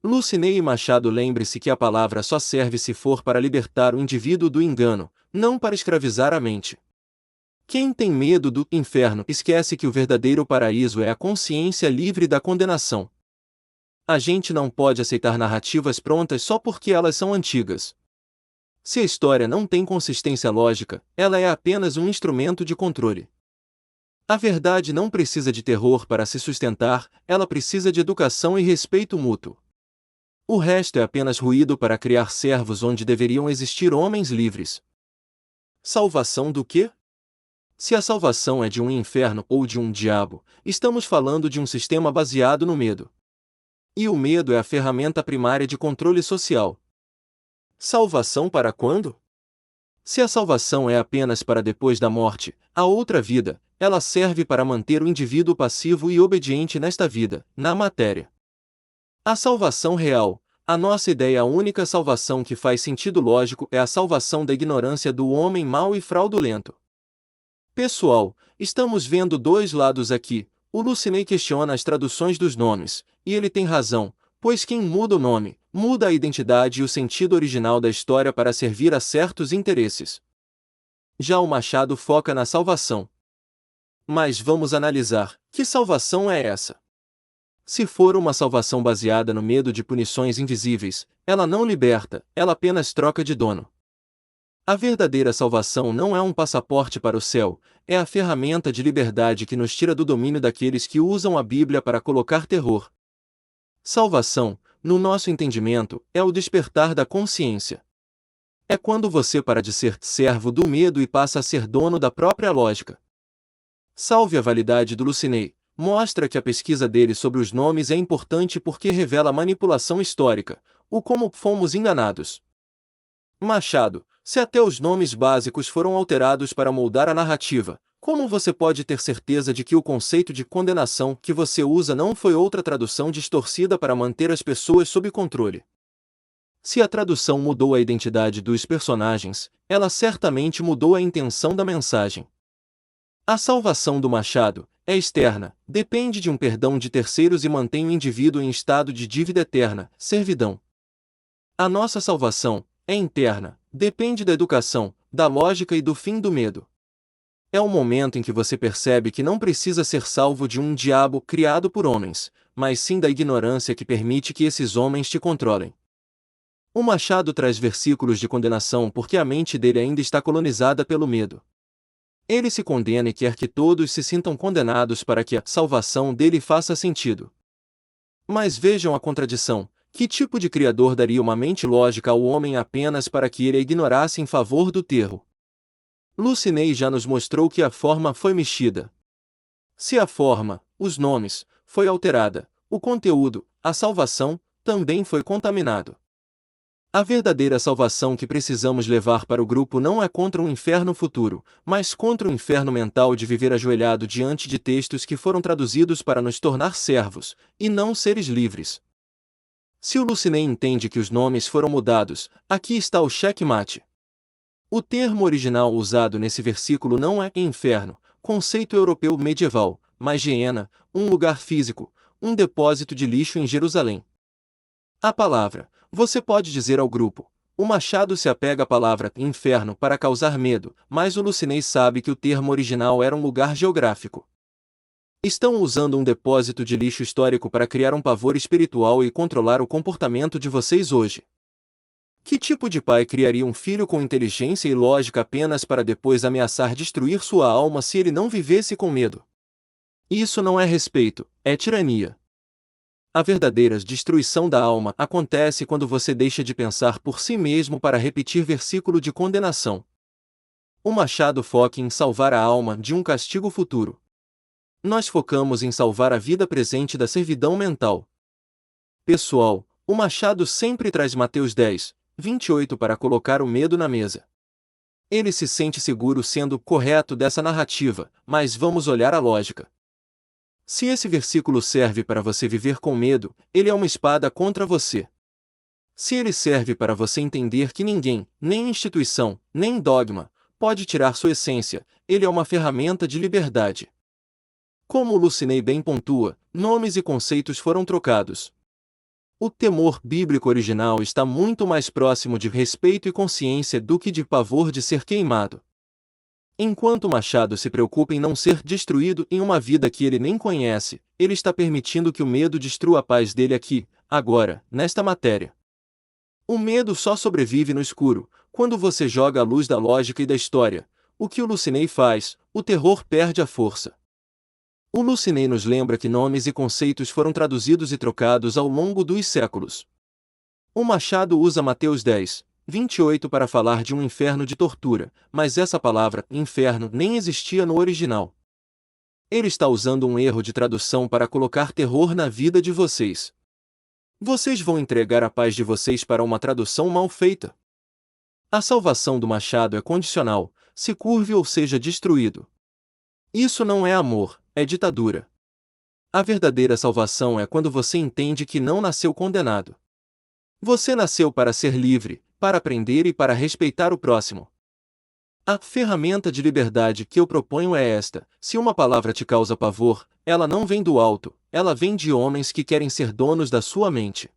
Lucinei e Machado. Lembre-se que a palavra só serve se for para libertar o indivíduo do engano, não para escravizar a mente. Quem tem medo do inferno esquece que o verdadeiro paraíso é a consciência livre da condenação. A gente não pode aceitar narrativas prontas só porque elas são antigas. Se a história não tem consistência lógica, ela é apenas um instrumento de controle. A verdade não precisa de terror para se sustentar, ela precisa de educação e respeito mútuo. O resto é apenas ruído para criar servos onde deveriam existir homens livres. Salvação do quê? Se a salvação é de um inferno ou de um diabo, estamos falando de um sistema baseado no medo. E o medo é a ferramenta primária de controle social. Salvação para quando? Se a salvação é apenas para depois da morte, a outra vida, ela serve para manter o indivíduo passivo e obediente nesta vida, na matéria. A salvação real, a nossa ideia, a única salvação que faz sentido lógico é a salvação da ignorância do homem mau e fraudulento. Pessoal, estamos vendo dois lados aqui. O Lucinei questiona as traduções dos nomes, e ele tem razão, pois quem muda o nome, muda a identidade e o sentido original da história para servir a certos interesses. Já o Machado foca na salvação. Mas vamos analisar, que salvação é essa? Se for uma salvação baseada no medo de punições invisíveis, ela não liberta, ela apenas troca de dono. A verdadeira salvação não é um passaporte para o céu, é a ferramenta de liberdade que nos tira do domínio daqueles que usam a Bíblia para colocar terror. Salvação, no nosso entendimento, é o despertar da consciência. É quando você para de ser servo do medo e passa a ser dono da própria lógica. Salve a validade do Lucinei, mostra que a pesquisa dele sobre os nomes é importante porque revela manipulação histórica, o como fomos enganados. Machado, se até os nomes básicos foram alterados para moldar a narrativa, como você pode ter certeza de que o conceito de condenação que você usa não foi outra tradução distorcida para manter as pessoas sob controle? Se a tradução mudou a identidade dos personagens, ela certamente mudou a intenção da mensagem. A salvação do Machado é externa, depende de um perdão de terceiros e mantém o indivíduo em estado de dívida eterna, servidão. A nossa salvação é interna, depende da educação, da lógica e do fim do medo. É o momento em que você percebe que não precisa ser salvo de um diabo criado por homens, mas sim da ignorância que permite que esses homens te controlem. O Machado traz versículos de condenação porque a mente dele ainda está colonizada pelo medo. Ele se condena e quer que todos se sintam condenados para que a salvação dele faça sentido. Mas vejam a contradição. Que tipo de criador daria uma mente lógica ao homem apenas para que ele a ignorasse em favor do terro? Lucinei já nos mostrou que a forma foi mexida. Se a forma, os nomes, foi alterada, o conteúdo, a salvação, também foi contaminado. A verdadeira salvação que precisamos levar para o grupo não é contra um inferno futuro, mas contra o inferno mental de viver ajoelhado diante de textos que foram traduzidos para nos tornar servos, e não seres livres. Se o Lucinei entende que os nomes foram mudados, aqui está o checkmate. O termo original usado nesse versículo não é inferno, conceito europeu medieval, mas Geena, um lugar físico, um depósito de lixo em Jerusalém. A palavra, você pode dizer ao grupo, o Machado se apega à palavra inferno para causar medo, mas o Lucinei sabe que o termo original era um lugar geográfico. Estão usando um depósito de lixo histórico para criar um pavor espiritual e controlar o comportamento de vocês hoje. Que tipo de pai criaria um filho com inteligência e lógica apenas para depois ameaçar destruir sua alma se ele não vivesse com medo? Isso não é respeito, é tirania. A verdadeira destruição da alma acontece quando você deixa de pensar por si mesmo para repetir versículo de condenação. O Machado foca em salvar a alma de um castigo futuro. Nós focamos em salvar a vida presente da servidão mental. Pessoal, o Machado sempre traz Mateus 10, 28 para colocar o medo na mesa. Ele se sente seguro sendo correto dessa narrativa, mas vamos olhar a lógica. Se esse versículo serve para você viver com medo, ele é uma espada contra você. Se ele serve para você entender que ninguém, nem instituição, nem dogma, pode tirar sua essência, ele é uma ferramenta de liberdade. Como o Lucinei bem pontua, nomes e conceitos foram trocados. O temor bíblico original está muito mais próximo de respeito e consciência do que de pavor de ser queimado. Enquanto o machado se preocupa em não ser destruído em uma vida que ele nem conhece, ele está permitindo que o medo destrua a paz dele aqui, agora, nesta matéria. O medo só sobrevive no escuro, quando você joga a luz da lógica e da história. O que o Lucinei faz, o terror perde a força. O Lucinei nos lembra que nomes e conceitos foram traduzidos e trocados ao longo dos séculos. O Machado usa Mateus 10, 28 para falar de um inferno de tortura, mas essa palavra, inferno, nem existia no original. Ele está usando um erro de tradução para colocar terror na vida de vocês. Vocês vão entregar a paz de vocês para uma tradução mal feita. A salvação do Machado é condicional, se curve ou seja destruído. Isso não é amor, é ditadura. A verdadeira salvação é quando você entende que não nasceu condenado. Você nasceu para ser livre, para aprender e para respeitar o próximo. A ferramenta de liberdade que eu proponho é esta: se uma palavra te causa pavor, ela não vem do alto, ela vem de homens que querem ser donos da sua mente.